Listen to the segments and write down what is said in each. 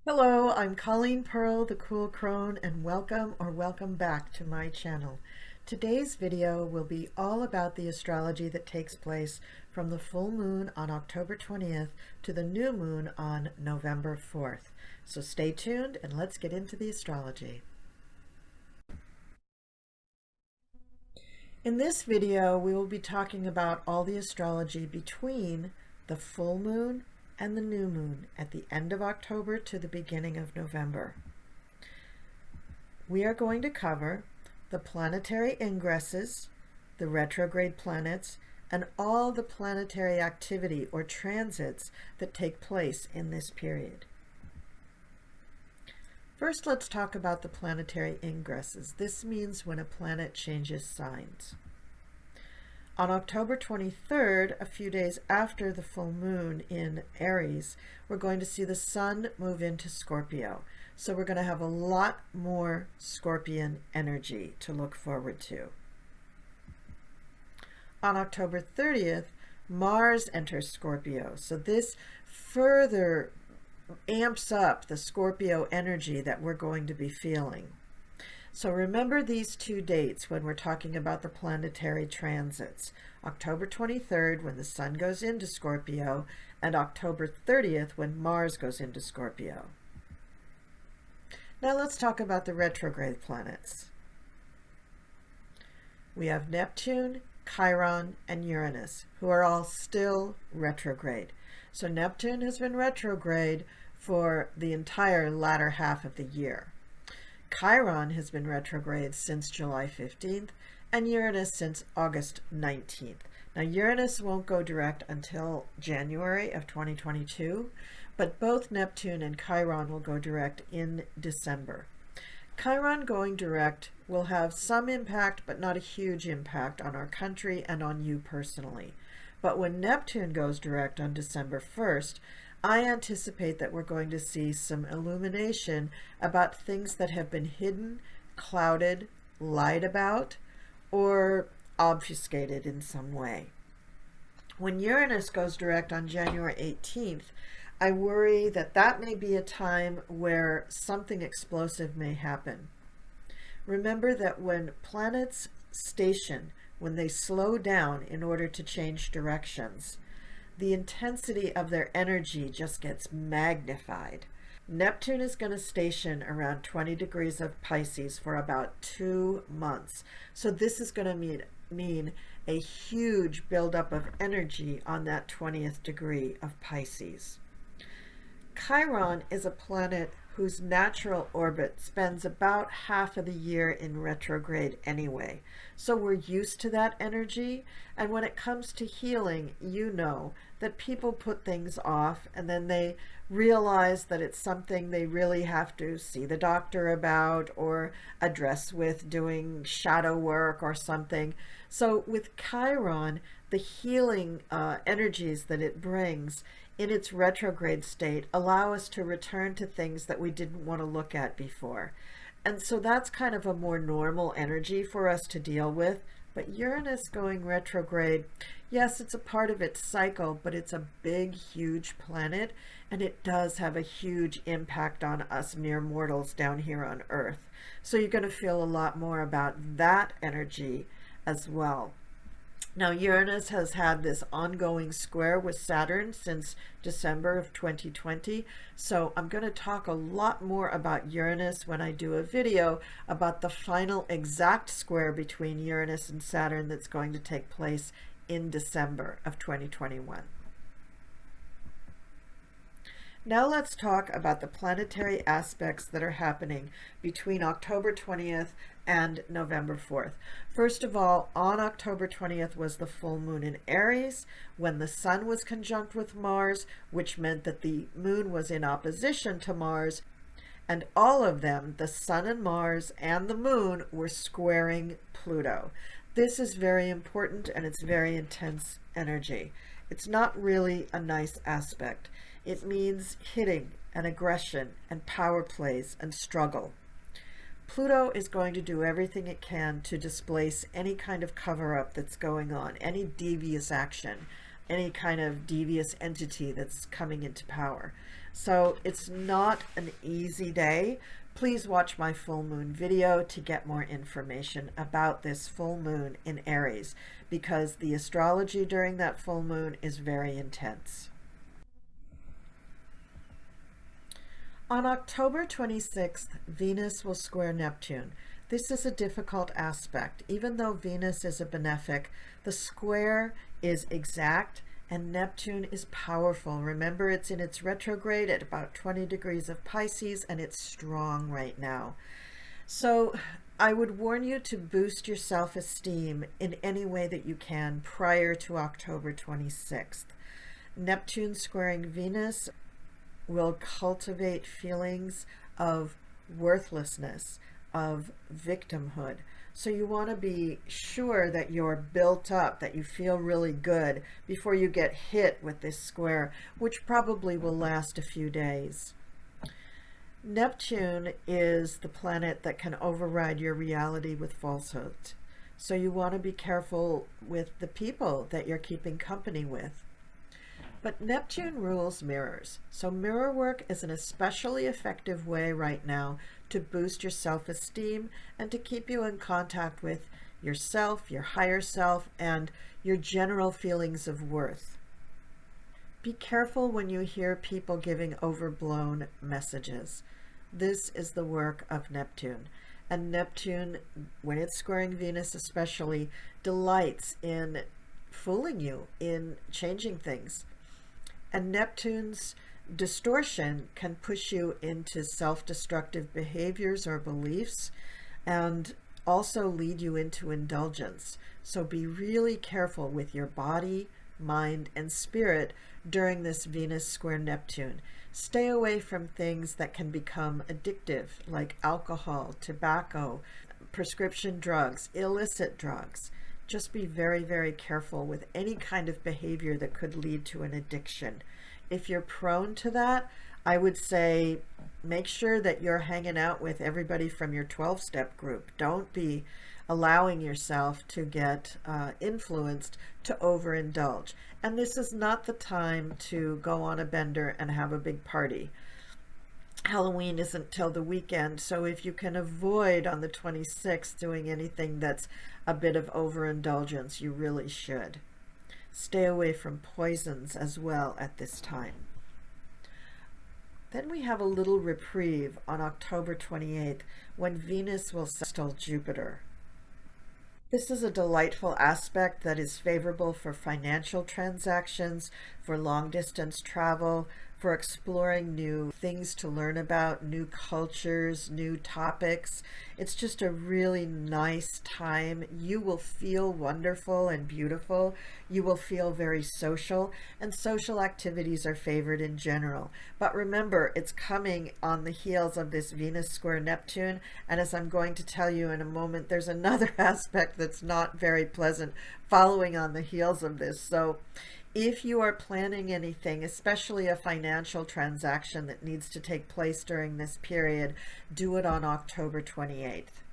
Hello, I'm Colleen Pearl, the Cool Crone, and welcome back to my channel. Today's video will be all about the astrology that takes place from the full moon on October 20th to the new moon on November 4th. So stay tuned and let's get into the astrology. In this video, we will be talking about all the astrology between the full moon and the new moon at the end of October to the beginning of November. We are going to cover the planetary ingresses, the retrograde planets, and all the planetary activity or transits that take place in this period. First, let's talk about the planetary ingresses. This means when a planet changes signs. On October 23rd, a few days after the full moon in Aries, we're going to see the sun move into Scorpio. So we're going to have a lot more Scorpion energy to look forward to. On October 30th, Mars enters Scorpio. So this further amps up the Scorpio energy that we're going to be feeling. So remember these two dates when we're talking about the planetary transits. October 23rd when the sun goes into Scorpio, and October 30th when Mars goes into Scorpio. Now let's talk about the retrograde planets. We have Neptune, Chiron, and Uranus, who are all still retrograde. So Neptune has been retrograde for the entire latter half of the year. Chiron has been retrograde since July 15th and Uranus since August 19th. Now Uranus won't go direct until January of 2022, but both Neptune and Chiron will go direct in December. Chiron going direct will have some impact, but not a huge impact on our country and on you personally. But when Neptune goes direct on December 1st, I anticipate that we're going to see some illumination about things that have been hidden, clouded, lied about, or obfuscated in some way. When Uranus goes direct on January 18th, I worry that that may be a time where something explosive may happen. Remember that when planets station, when they slow down in order to change directions, the intensity of their energy just gets magnified. Neptune is going to station around 20 degrees of Pisces for about 2 months. So this is going to mean a huge buildup of energy on that 20th degree of Pisces. Chiron is a planet whose natural orbit spends about half of the year in retrograde anyway. So we're used to that energy, and when it comes to healing, you know that people put things off and then they realize that it's something they really have to see the doctor about or address with doing shadow work or something. So with Chiron, the healing energies that it brings in its retrograde state allow us to return to things that we didn't want to look at before. And so that's kind of a more normal energy for us to deal with. But Uranus going retrograde, yes, it's a part of its cycle, but it's a big, huge planet, and it does have a huge impact on us mere mortals down here on Earth. So you're going to feel a lot more about that energy as well. Now, Uranus has had this ongoing square with Saturn since December of 2020, so I'm going to talk a lot more about Uranus when I do a video about the final exact square between Uranus and Saturn that's going to take place in December of 2021. Now let's talk about the planetary aspects that are happening between October 20th and November 4th. First of all, on October 20th was the full moon in Aries, when the sun was conjunct with Mars, which meant that the moon was in opposition to Mars, and all of them, the sun and Mars and the moon, were squaring Pluto. This is very important and it's very intense energy. It's not really a nice aspect. It means hitting and aggression and power plays and struggle. Pluto is going to do everything it can to displace any kind of cover-up that's going on, any devious action any kind of devious entity that's coming into power. So it's not an easy day. Please watch my full moon video to get more information about this full moon in Aries, because the astrology during that full moon is very intense. On October 26th, Venus will square Neptune. This is a difficult aspect. Even though Venus is a benefic, the square is exact and Neptune is powerful. Remember, it's in its retrograde at about 20 degrees of Pisces, and it's strong right now. So I would warn you to boost your self-esteem in any way that you can prior to October 26th. Neptune squaring Venus will cultivate feelings of worthlessness, of victimhood. So you want to be sure that you're built up, that you feel really good before you get hit with this square, which probably will last a few days. Neptune is the planet that can override your reality with falsehoods. So you want to be careful with the people that you're keeping company with. But Neptune rules mirrors, so mirror work is an especially effective way right now to boost your self-esteem and to keep you in contact with yourself, your higher self, and your general feelings of worth. Be careful when you hear people giving overblown messages. This is the work of Neptune. And Neptune, when it's squaring Venus especially, delights in fooling you, in changing things. And Neptune's distortion can push you into self-destructive behaviors or beliefs and also lead you into indulgence. So be really careful with your body, mind, and spirit during this Venus square Neptune. Stay away from things that can become addictive, like alcohol, tobacco, prescription drugs, illicit drugs. Just be very, very careful with any kind of behavior that could lead to an addiction. If you're prone to that, I would say make sure that you're hanging out with everybody from your 12-step group. Don't be allowing yourself to get influenced to overindulge. And this is not the time to go on a bender and have a big party. Halloween isn't till the weekend, so if you can avoid on the 26th doing anything that's a bit of overindulgence, you really should. Stay away from poisons as well at this time. Then we have a little reprieve on October 28th when Venus will sextile Jupiter. This is a delightful aspect that is favorable for financial transactions, for long-distance travel, for exploring new things to learn about, new cultures, new topics. It's just a really nice time. You will feel wonderful and beautiful. You will feel very social, and social activities are favored in general. But remember, it's coming on the heels of this Venus square Neptune, and as I'm going to tell you in a moment, there's another aspect that's not very pleasant following on the heels of this. So if you are planning anything, especially a financial transaction that needs to take place during this period, do it on October 28th.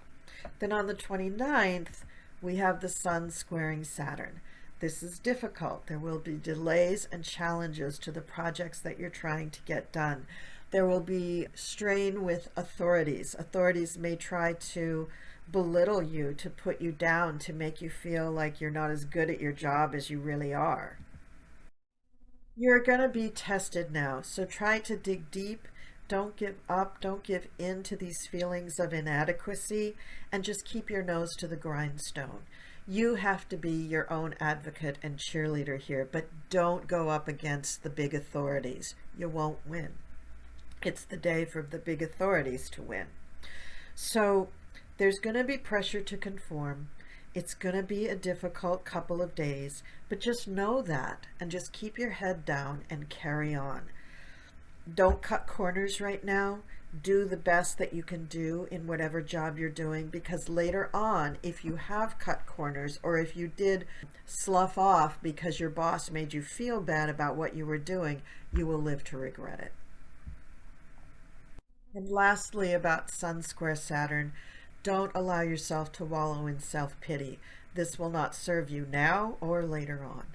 Then on the 29th, we have the Sun squaring Saturn. This is difficult. There will be delays and challenges to the projects that you're trying to get done. There will be strain with authorities. Authorities may try to belittle you, to put you down, to make you feel like you're not as good at your job as you really are. You're going to be tested now, so try to dig deep. Don't give up. Don't give in to these feelings of inadequacy, and just keep your nose to the grindstone. You have to be your own advocate and cheerleader here, but don't go up against the big authorities. You won't win. It's the day for the big authorities to win. So there's going to be pressure to conform. It's going to be a difficult couple of days, but just know that and just keep your head down and carry on. Don't cut corners right now. Do the best that you can do in whatever job you're doing, because later on, if you have cut corners or if you did slough off because your boss made you feel bad about what you were doing, you will live to regret it. And lastly, about Sun square Saturn, don't allow yourself to wallow in self-pity. This will not serve you now or later on.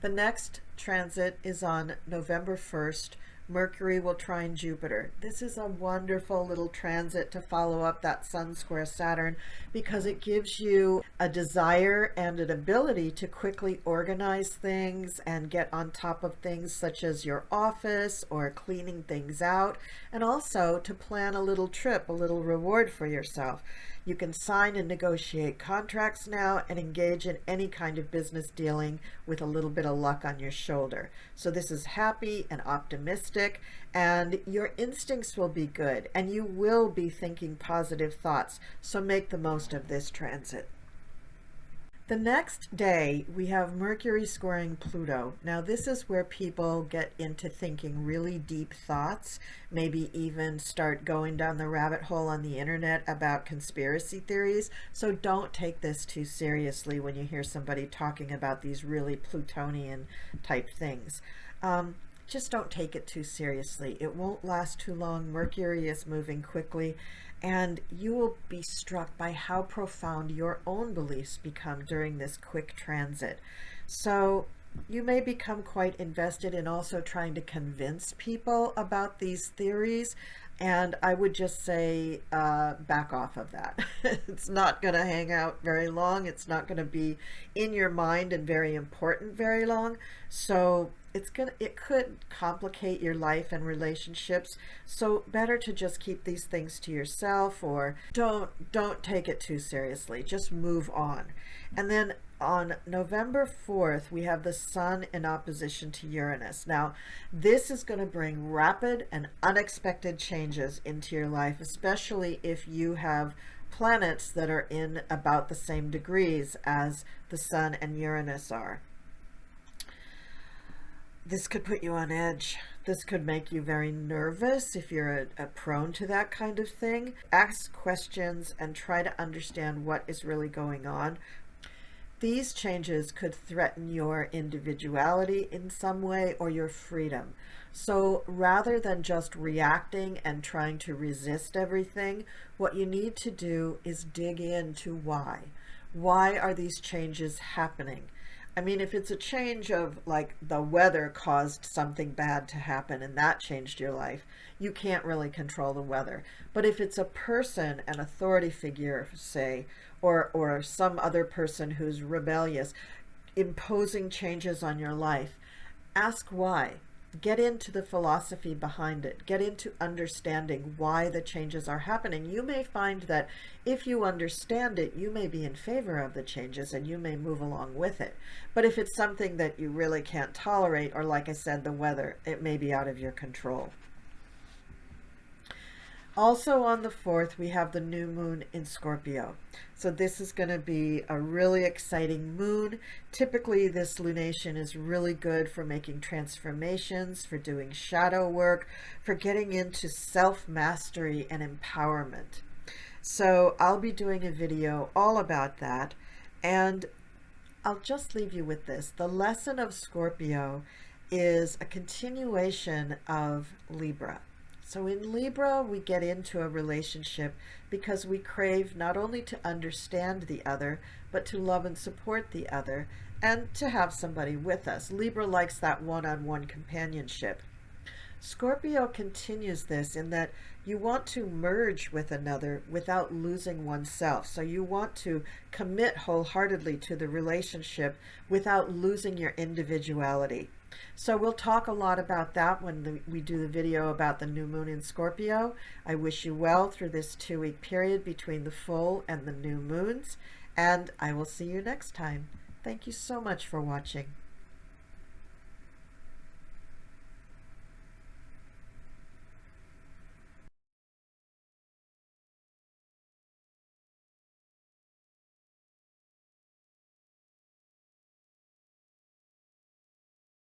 The next transit is on November 1st. Mercury will trine Jupiter. This is a wonderful little transit to follow up that Sun square Saturn because it gives you a desire and an ability to quickly organize things and get on top of things such as your office or cleaning things out, and also to plan a little trip, a little reward for yourself. You can sign and negotiate contracts now and engage in any kind of business dealing with a little bit of luck on your shoulder. So this is happy and optimistic, and your instincts will be good, and you will be thinking positive thoughts. So make the most of this transit. The next day, we have Mercury squaring Pluto. Now, this is where people get into thinking really deep thoughts, maybe even start going down the rabbit hole on the internet about conspiracy theories. So don't take this too seriously when you hear somebody talking about these really Plutonian type things. Just don't take it too seriously. It won't last too long. Mercury is moving quickly, and you will be struck by how profound your own beliefs become during this quick transit. So you may become quite invested in also trying to convince people about these theories, and I would just say back off of that. It's not going to hang out very long. It's not going to be in your mind and very important very long. So it could complicate your life and relationships. So better to just keep these things to yourself, or don't take it too seriously. Just move on. And then on November 4th, we have the Sun in opposition to Uranus. Now, this is going to bring rapid and unexpected changes into your life, especially if you have planets that are in about the same degrees as the Sun and Uranus are. This could put you on edge. This could make you very nervous if you're prone to that kind of thing. Ask questions and try to understand what is really going on. These changes could threaten your individuality in some way or your freedom. So rather than just reacting and trying to resist everything, what you need to do is dig into why. Why are these changes happening? I mean, if it's a change of like the weather caused something bad to happen and that changed your life, you can't really control the weather. But if it's a person, an authority figure, say, or some other person who's rebellious, imposing changes on your life, ask why. Get into the philosophy behind it. Get into understanding why the changes are happening. You may find that if you understand it, you may be in favor of the changes and you may move along with it. But if it's something that you really can't tolerate, or like I said, the weather, it may be out of your control. Also on the 4th, we have the new moon in Scorpio. So this is going to be a really exciting moon. Typically, this lunation is really good for making transformations, for doing shadow work, for getting into self-mastery and empowerment. So I'll be doing a video all about that. And I'll just leave you with this. The lesson of Scorpio is a continuation of Libra. So in Libra, we get into a relationship because we crave not only to understand the other, but to love and support the other, and to have somebody with us. Libra likes that one-on-one companionship. Scorpio continues this in that you want to merge with another without losing oneself. So you want to commit wholeheartedly to the relationship without losing your individuality. So we'll talk a lot about that when we do the video about the new moon in Scorpio. I wish you well through this 2-week period between the full and the new moons, and I will see you next time. Thank you so much for watching.